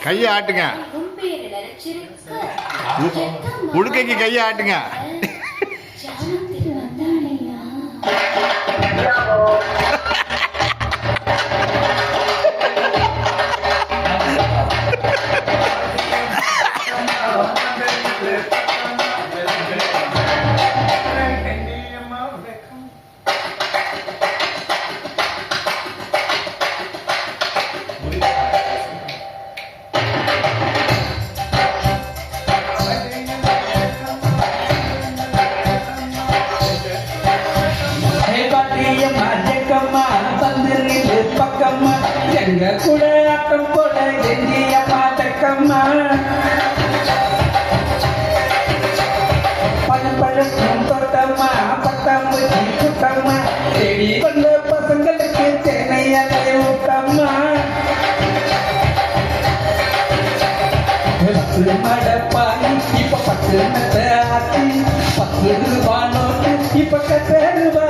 கையை ஆட்டுங்க. உடுக்கைக்கு கையை ஆட்டுங்க. எங்க கூட ஆட்டம் போட எங்கிய பாட்டக்கம்மா பழம் தோட்டம்மா பட்டாம்பூச்சி கூட்டம்மா தேடி கொண்ட பசங்களுக்கு சென்னையாலே ஊட்டம்மா மடப்பாய் இப்ப 10 மெத்த ஆத்தி 10 ரூபா நோட்டு இப்ப 10 ரூபா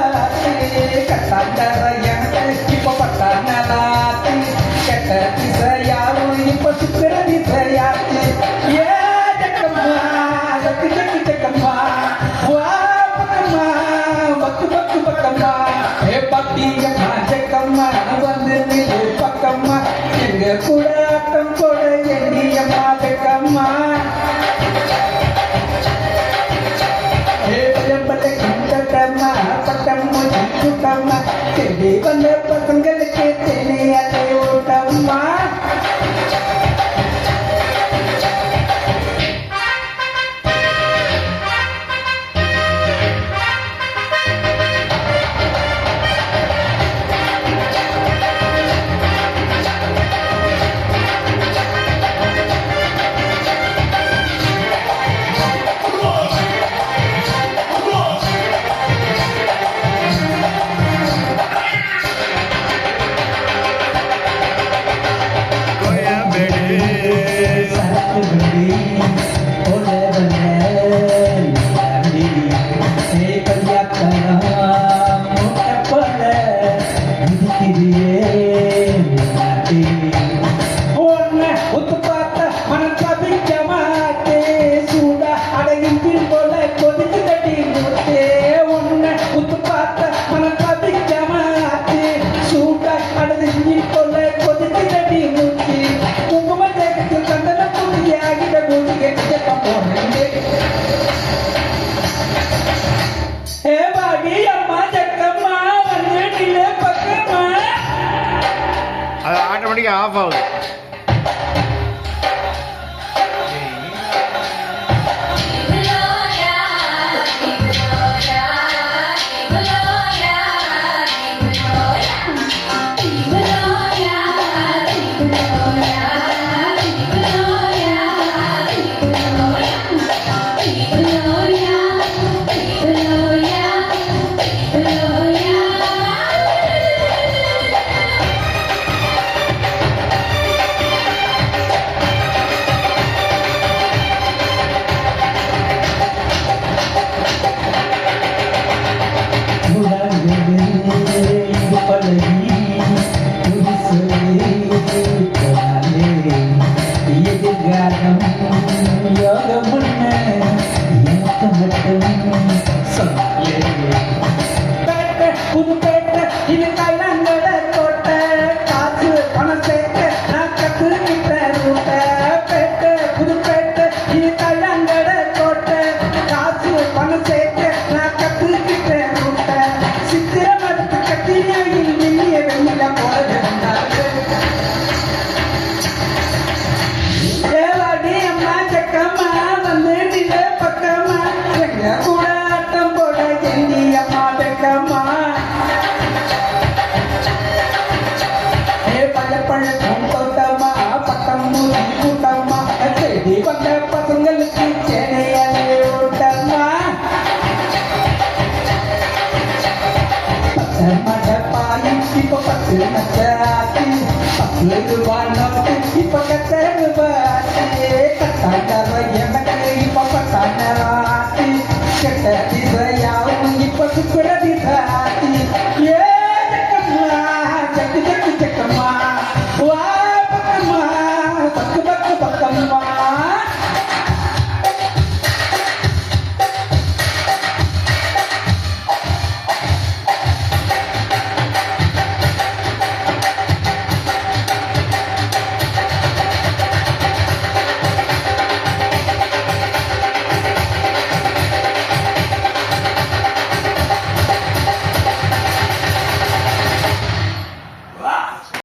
கட்டாந்தர எனக்கு இப்ப பட்டானாத்தி கெட்ட திசையாவும் இப்ப சுத்திர திசையாத்தி ஏ ஜக்கம்மா ஜக்கு ஜக்கு ஜக்கம்மா வா பக்கம்மா பக்கு பக்கு பக்கம்மா ஏ பட்டியம்மா ஜக்கம்மா வந்து நில்லு பக்கம்மா எங்க கூட ஆட்டம் போட எண்ணியம்மா ஜக்கம்மா பட்டம்மா கூட்டம்மா தேடி வந்த பசங்களுக்கு தேனையாலே ஓட்டம்மா அது ஆட்டோமேட்டிக்கா ஆஃப் ஆகுது. Kata di sayang, ipa suka di